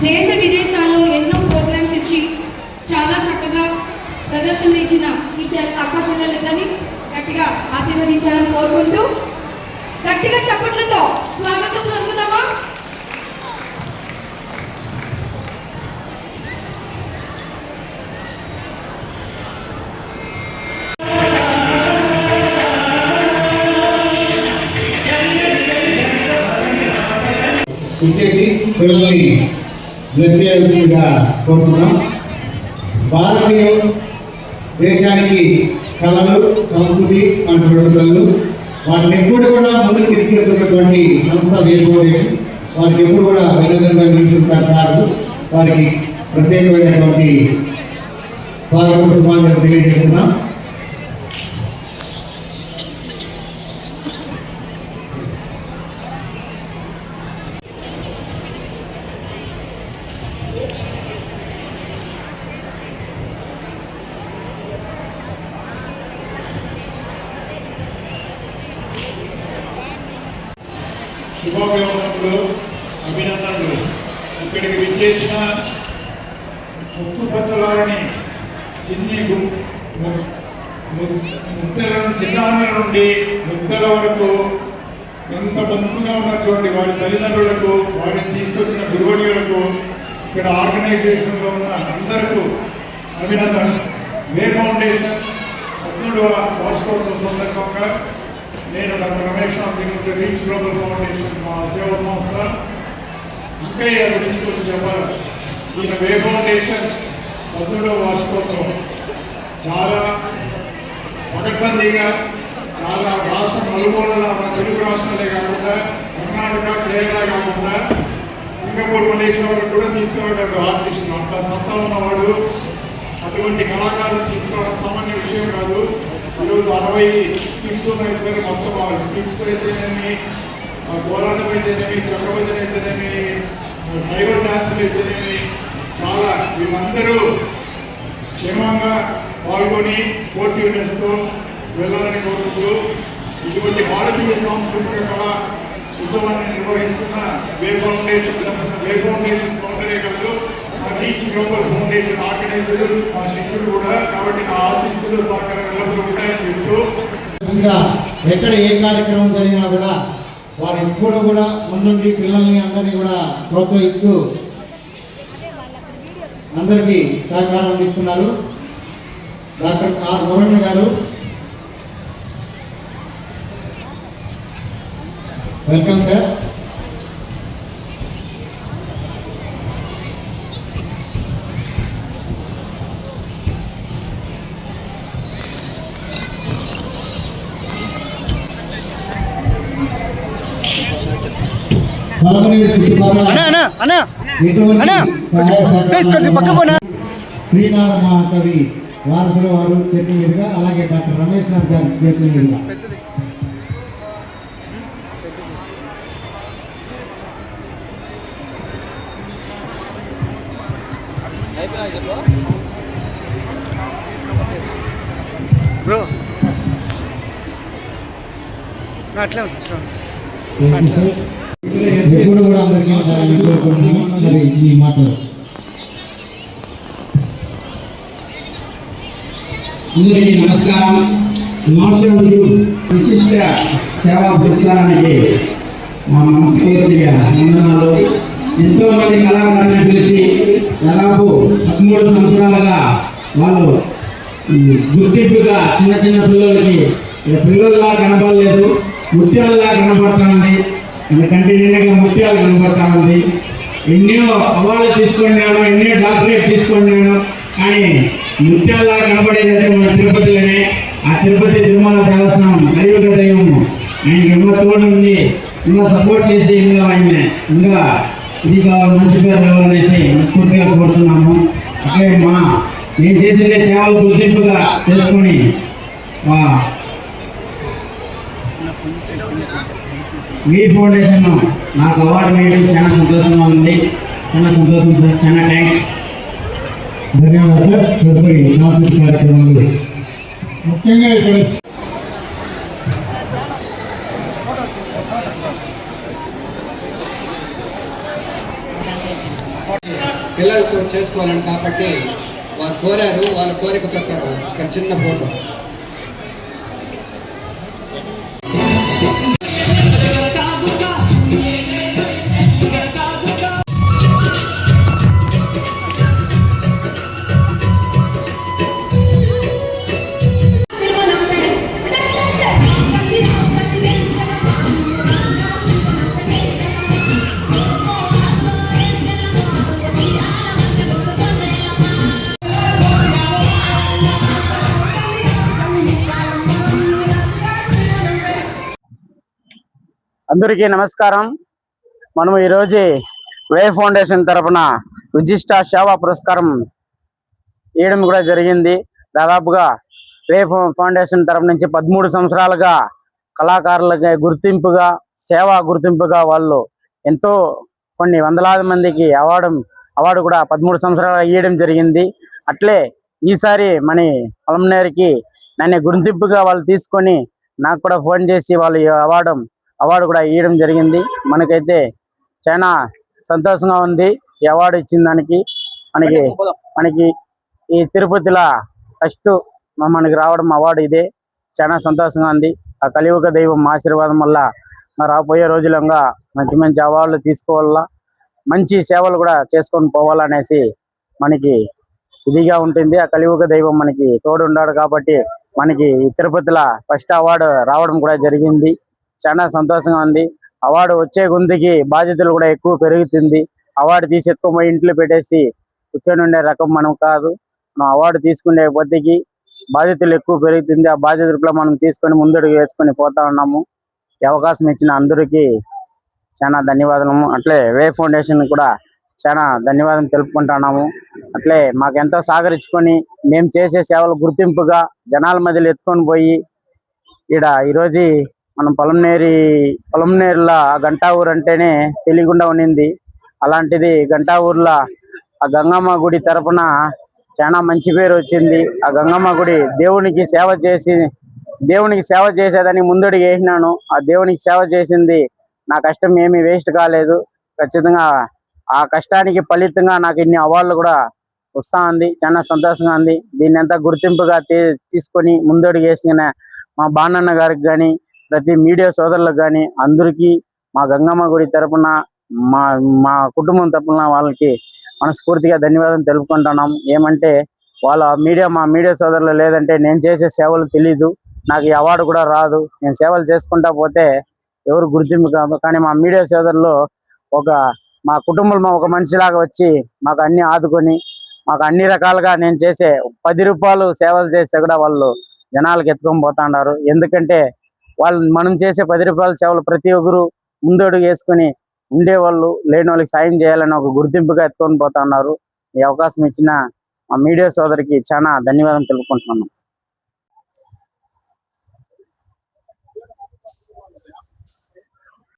దేశ విదేశాల్లో ఎన్నో ప్రోగ్రామ్స్ ఇచ్చి చాలా చక్కగా ప్రదర్శనలు ఇచ్చిన ఈ అక్క చెల్లెలిద్దరిని గట్టిగా ఆశీర్వదించాలని కోరుకుంటూ గట్టిగా చప్పట్లతో స్వాగతం పలుకుదామా? ఇచ్చేసి పిల్లల్ని బ్లెస్ చేయాల్సిందిగా కోరుతున్నాం. భారతీయ దేశానికి కళలు, సంస్కృతి అంటుకలు వాటిని ఎప్పుడు కూడా ముందుకు తీసుకెళ్తున్నటువంటి సంస్థ వేవ్ ఫౌండేషన్. వారికి ఎప్పుడు కూడా అభినందనగా నిలుచుంటారు సార్. వారికి ప్రత్యేకమైనటువంటి స్వాగత శుభాకాంక్షలు తెలియజేస్తున్నాం. శుభాభివందనలు, అభినందనలు. ఇక్కడికి విచ్చేసిన ముక్కుపచ్చలారని చిన్నారుల నుండి ముద్దల వరకు ఎంత బంధుగా ఉన్నటువంటి వారి తల్లిదండ్రులకు, వారిని తీసుకొచ్చిన గురువులకు, ఇక్కడ ఆర్గనైజేషన్లో ఉన్న అందరికీ అభినందనలు. వే ఫౌండేషన్ 19వ వార్షికోత్సవ సందర్భంగా నేను డాక్టర్ రమేష్ గురించి రీచ్ గ్లోబల్ ఫౌండేషన్ మా సేవా సంస్థ ఇంకా గురించి కొంచెం చెప్పాలి. ఈయన వే ఫౌండేషన్ 19వ వార్షికోత్సవం చాలా పకడ్బందీగా, చాలా రాష్ట్రం నలుమూలల మన తెలుగు రాష్ట్రాలే కాకుండా కర్ణాటక, కేరళ కాకుండా సింగపూర్, మలేషియా వరకు కూడా తీసుకురావడం ఆర్టిస్టులు అంత సత్తా ఉన్నవాడు. అటువంటి కళాకారులు తీసుకోవడం సామాన్య విషయం కాదు. ఈరోజు 60 స్కిట్స్ ఉన్నాయి సార్. మొత్తం స్కిట్స్ అయితేనేమి, పోరాటం అయితేనేమి, చక్రవర్తి అయితేనేమి, ట్రైబల్ డాన్సులు అయితేనేమి, చాలా వీళ్ళందరూ క్షేమంగా పాల్గొని స్పోర్టివ్నెస్తో వెళ్ళాలని కోరుతూ ఇటువంటి భారతీయ సాంస్కృతిక కళ ఉద్యమాన్ని నిర్వహిస్తున్న వే ఫౌండేషన్ ఫౌండరే కాదు, రీచ్ గ్లోబల్ ఫౌండేషన్ ఆర్గనైజర్ మా శిష్యుడు కూడా. కాబట్టి నా ఆశీస్సులు, సహకారం ఎల్లప్పుడూ ఉంటాయని చెప్తూ ఎక్కడ ఏ కార్యక్రమం జరిగినా కూడా వారు ఎప్పుడు కూడా ముందుండి పిల్లల్ని అందరినీ కూడా ప్రోత్సహిస్తూ అందరికీ సహకారం అందిస్తున్నారు. డాక్టర్ ఆర్ మురళి గారు, వెల్కమ్ సార్. శ్రీనాథ మహాకవి వారసుల వారు చేతుల మీదుగా, అలాగే డాక్టర్ రమేష్ నాథ్ గారి చేతుల మీదుగా ఎప్పుడు కూడా అందరికీ ఈ మాటలు. అందరికీ నమస్కారం. విశిష్ట సేవా పురస్కారానికి మా మనస్ఫూర్తిగా వందనాలు. ఎంతో మంది కళాకారులను పిలిచి దాదాపు 13 సంవత్సరాలుగా వాళ్ళు గుర్తింపుగా చిన్న చిన్న పిల్లలకి పిల్లల్లా కనపడలేదు, ముత్యాలలా కనపడతా ఉంది. కంటిన్యూగా ముత్యాలు కనపడతా ఉంది. ఎన్నో అవార్డులు తీసుకున్నాను, ఎన్నో డాక్టరేట్ తీసుకున్నాను, కానీ ముత్యాలలా కనపడేది మన తిరుపతిలోనే. ఆ తిరుపతి తిరుమల దేవస్థానం దైవిక దైవం ఆయనకి ఇంకా తోడు ఉంది, ఇంకా సపోర్ట్ చేసి ఇంకా ఆయన ఇంకా ఇది కావాలి, మంచి పేరు కావాలనేసి మనస్ఫూర్తిగా కోరుతున్నాము. అదే నేను చేసిందే చాలా గుర్తింపుగా చేసుకొని మీ ఫౌండేషన్ నాకు అవార్డు వేయడం చాలా సంతోషంగా ఉంది. చాలా సంతోషం సార్, చాలా థ్యాంక్స్. ధన్యవాదాలు సార్. తదుపరి సాంస్కృతిక కార్యక్రమాలు ముఖ్యంగా ఇక్కడ పిల్లలతో చేసుకోవాలని కాబట్టి వారు కోరారు. వాళ్ళ కోరిక ప్రకారం ఒక చిన్న ఫోటో. అందరికీ నమస్కారం. మనం ఈరోజు వే ఫౌండేషన్ తరపున విశిష్ట సేవా పురస్కారం ఇవ్వడం కూడా జరిగింది. దాదాపుగా వే ఫౌండేషన్ తరపు నుంచి 13 సంవత్సరాలుగా కళాకారులకి గుర్తింపుగా, సేవా గుర్తింపుగా వాళ్ళు ఎంతో కొన్ని వందలాది మందికి అవార్డు కూడా 13 సంవత్సరాలు ఇవ్వడం జరిగింది. అట్లే ఈసారి మన పొలంనేరుకి నన్ను గుర్తింపుగా వాళ్ళు తీసుకొని నాకు కూడా ఫోన్ చేసి వాళ్ళు అవార్డు కూడా ఇవ్వడం జరిగింది. మనకైతే చాలా సంతోషంగా ఉంది ఈ అవార్డు ఇచ్చిన దానికి. మనకి ఈ తిరుపతిలో ఫస్ట్ మనకి రావడం అవార్డు ఇదే. చాలా సంతోషంగా ఉంది. ఆ కలియుగ దైవం ఆశీర్వాదం వల్ల రాబోయే రోజులంగా మంచి మంచి అవార్డులు తీసుకోవాలా, మంచి సేవలు కూడా చేసుకొని పోవాలనేసి మనకి ఇదిగా ఉంటుంది. ఆ కలియుగ దైవం మనకి తోడు ఉన్నాడు కాబట్టి మనకి ఈ తిరుపతిలో ఫస్ట్ అవార్డు రావడం కూడా జరిగింది. చాలా సంతోషంగా ఉంది. అవార్డు వచ్చే గుందికి బాధ్యతలు కూడా ఎక్కువ పెరుగుతుంది. అవార్డు తీసి ఎత్తుకొని ఇంట్లో పెట్టేసి కూర్చొని ఉండే రకం మనం కాదు. మనం అవార్డు తీసుకునే పొద్దుకి బాధ్యతలు ఎక్కువ పెరుగుతుంది. ఆ బాధ్యతలు మనం తీసుకొని ముందడుగు వేసుకొని పోతా ఉన్నాము. ఈ అవకాశం ఇచ్చిన అందరికీ చాలా ధన్యవాదాలు. అట్లే వే ఫౌండేషన్ కూడా చాలా ధన్యవాదం తెలుపుకుంటున్నాము. అట్లే మాకెంతో సహకరించుకొని మేము చేసే సేవలు గుర్తింపుగా జనాల మధ్యలో ఎత్తుకొని పోయి ఈరోజు మనం పొలంనేరులో గంటా ఊరు అంటేనే తెలియకుండా ఉండింది. అలాంటిది గంటా ఊర్లో ఆ గంగమ్మ గుడి తరపున చాలా మంచి పేరు వచ్చింది. ఆ గంగమ్మ గుడి దేవునికి సేవ చేసేదానికి ముందడుగు వేసినాను. ఆ దేవునికి సేవ చేసింది నా కష్టం ఏమీ వేస్ట్ కాలేదు. ఖచ్చితంగా ఆ కష్టానికి ఫలితంగా నాకు ఇన్ని అవార్డులు కూడా వస్తా ఉంది. చాలా సంతోషంగా ఉంది. దీన్ని అంతా గుర్తింపుగా తీసుకొని ముందడుగు వేసిన మా బాణన్న గారికి కానీ, ప్రతి మీడియా సోదరులకు కానీ అందరికీ మా గంగమ్మ గుడి తరపున మా కుటుంబం తరపున వాళ్ళకి మనస్ఫూర్తిగా ధన్యవాదాలు తెలుపుకుంటున్నాం. ఏమంటే మా మీడియా సోదరులు లేదంటే నేను చేసే సేవలు తెలీదు, నాకు ఈ అవార్డు కూడా రాదు. నేను సేవలు చేసుకుంటా పోతే ఎవరు గుర్తింపు కాదు. కానీ మా మీడియా సోదరులు మా కుటుంబంలో ఒక మనిషిలాగా వచ్చి మాకు అన్ని ఆదుకొని మాకు అన్ని రకాలుగా నేను చేసే 10 రూపాయలు సేవలు చేస్తే కూడా వాళ్ళు జనాలకు ఎత్తుకొని పోతా ఉన్నారు. ఎందుకంటే మనం చేసే 10 రూపాయల సేవలు ప్రతి ఒక్కరు ముందడుగు వేసుకొని ఉండేవాళ్ళు, లేని వాళ్ళకి సాయం చేయాలని ఒక గుర్తింపుగా ఎత్తుకొని పోతా ఉన్నారు. ఈ అవకాశం ఇచ్చిన మా మీడియా సోదరికి చాలా ధన్యవాదాలు తెలుపుకుంటున్నాను.